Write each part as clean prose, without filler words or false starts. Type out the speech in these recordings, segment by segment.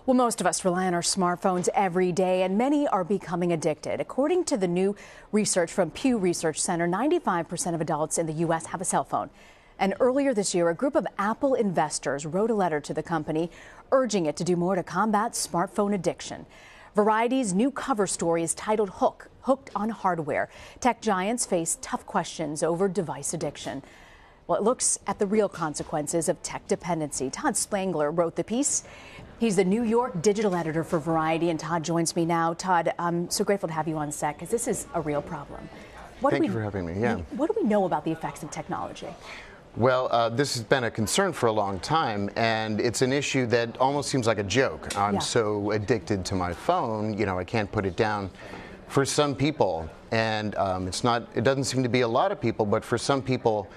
Well, most of us rely on our smartphones every day, and many are becoming addicted. According to the new research from Pew Research Center, 95% of adults in the U.S. have a cell phone. And earlier this year, a group of Apple investors wrote a letter to the company urging it to do more to combat smartphone addiction. Variety's new cover story is titled Hooked on Hardware. Tech giants face tough questions over device addiction. Well, it looks at the real consequences of tech dependency. Todd Spangler wrote the piece. He's the New York digital editor for Variety, and Todd joins me now. Todd, I'm so grateful to have you on set because this is a real problem. Thank you for having me. Yeah. What do we know about the effects of technology? Well, this has been a concern for a long time, and it's an issue that almost seems like a joke. I'm so addicted to my phone, I can't put it down. For some people, and it doesn't seem to be a lot of people, but for some people,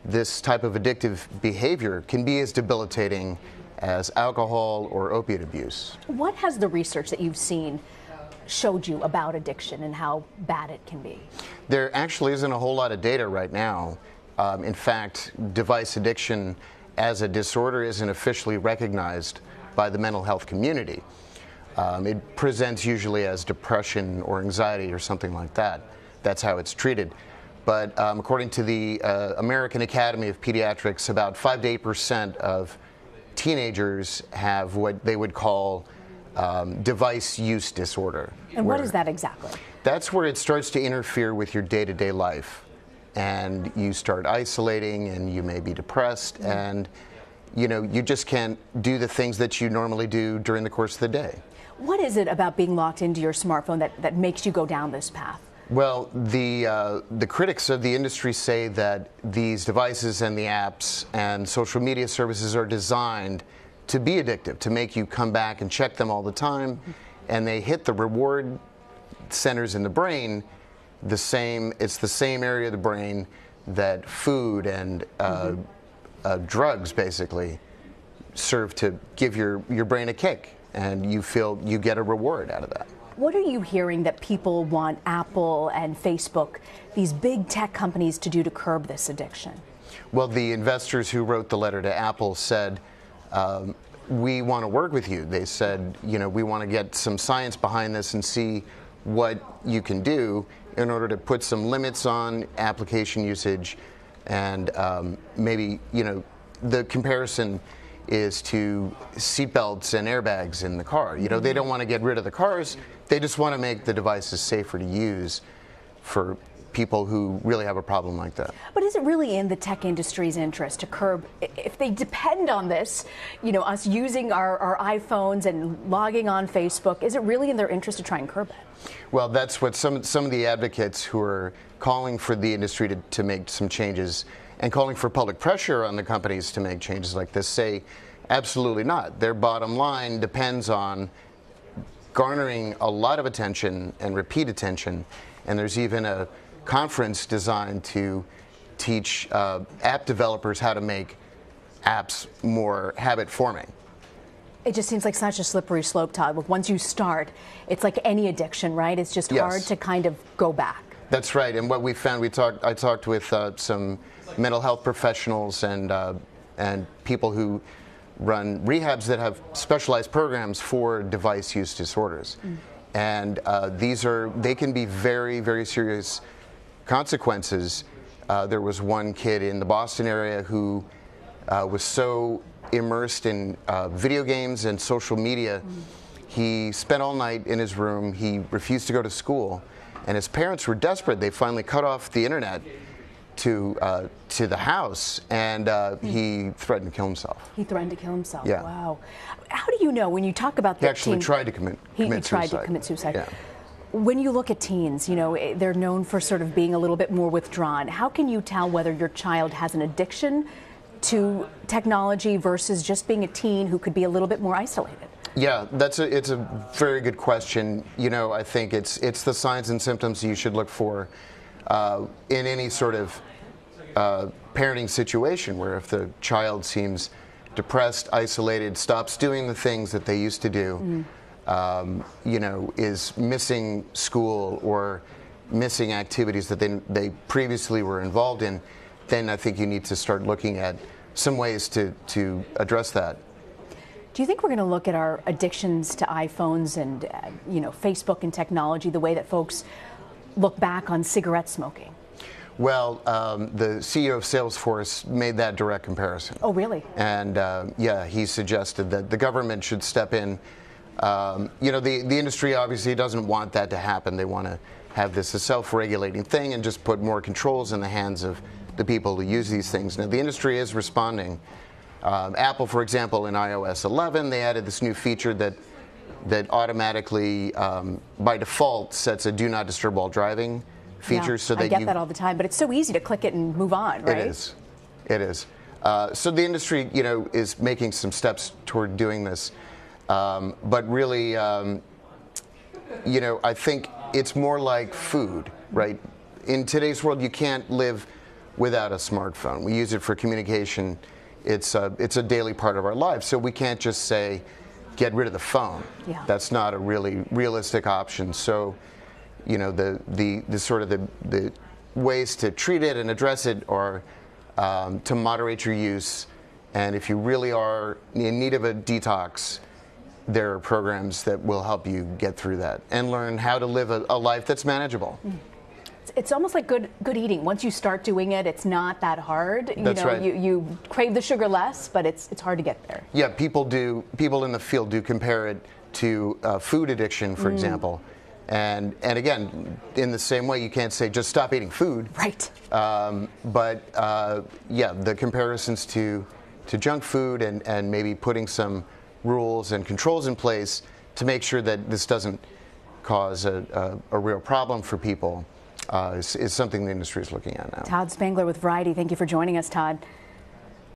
this type of addictive behavior can be as debilitating as alcohol or opiate abuse. What has the research that you've seen showed you about addiction and how bad it can be? There actually isn't a whole lot of data right now. In fact, device addiction as a disorder isn't officially recognized by the mental health community. It presents usually as depression or anxiety or something like that. That's how it's treated. But according to the American Academy of Pediatrics, about 5 to 8% of teenagers have what they would call device use disorder. And what is that exactly? That's where it starts to interfere with your day-to-day life. And you start isolating, and you may be depressed, and you just can't do the things that you normally do during the course of the day. What is it about being locked into your smartphone that makes you go down this path? Well, the critics of the industry say that these devices and the apps and social media services are designed to be addictive, to make you come back and check them all the time, and they hit the reward centers in the brain. It's the same area of the brain that food and drugs basically serve to give your brain a kick, and you get a reward out of that. What are you hearing that people want Apple and Facebook, these big tech companies, to do to curb this addiction? Well, the investors who wrote the letter to Apple said, we want to work with you. They said, we want to get some science behind this and see what you can do in order to put some limits on application usage. And maybe, the comparison is to seatbelts and airbags in the car. They don't want to get rid of the cars. They just want to make the devices safer to use for people who really have a problem like that. But is it really in the tech industry's interest to curb, if they depend on this, us using our iPhones and logging on Facebook, is it really in their interest to try and curb it? Well, that's what some of the advocates who are calling for the industry to make some changes and calling for public pressure on the companies to make changes like this say absolutely not. Their bottom line depends on garnering a lot of attention and repeat attention, and there's even a conference designed to teach app developers how to make apps more habit-forming. It just seems like such a slippery slope, Todd. Once you start, it's like any addiction, right? It's just hard to kind of go back. That's right, and what we found, I talked with some mental health professionals and people who run rehabs that have specialized programs for device use disorders. And they can be very, very serious consequences. There was one kid in the Boston area who was so immersed in video games and social media, he spent all night in his room. He refused to go to school, and his parents were desperate. They finally cut off the internet to the house, and he threatened to kill himself. He threatened to kill himself. Yeah. Wow. How do you know when you talk about the He actually tried to commit suicide. He tried to commit suicide. Yeah. When you look at teens, they're known for sort of being a little bit more withdrawn. How can you tell whether your child has an addiction to technology versus just being a teen who could be a little bit more isolated? Yeah, it's a very good question. I think it's the signs and symptoms you should look for in any sort of parenting situation, where if the child seems depressed, isolated, stops doing the things that they used to do, is missing school or missing activities that they previously were involved in, then I think you need to start looking at some ways to address that. Do you think we're going to look at our addictions to iPhones and Facebook and technology the way that folks look back on cigarette smoking? Well, the CEO of Salesforce made that direct comparison. Oh, really? And yeah, he suggested that the government should step in. The industry obviously doesn't want that to happen. They want to have this a self-regulating thing and just put more controls in the hands of the people who use these things. Now, the industry is responding. Apple, for example, in iOS 11, they added this new feature that automatically, by default, sets a do not disturb while driving feature. Yeah, so that I get that all the time, but it's so easy to click it and move on, right? It is. It is. So the industry, is making some steps toward doing this. But really, I think it's more like food, right? In today's world, you can't live without a smartphone. We use it for communication. It's a daily part of our lives. So we can't just say, get rid of the phone. Yeah. That's not a really realistic option. So, the sort of the ways to treat it and address it are to moderate your use. And if you really are in need of a detox, there are programs that will help you get through that and learn how to live a life that's manageable. It's almost like good eating. Once you start doing it, it's not that hard. That's right. You crave the sugar less, but it's hard to get there. Yeah, people in the field do compare it to food addiction, for example. And again, in the same way, you can't say just stop eating food. Right. But the comparisons to junk food and maybe putting some rules and controls in place to make sure that this doesn't cause a real problem for people is something the industry is looking at now. Todd Spangler with Variety. Thank you for joining us, Todd.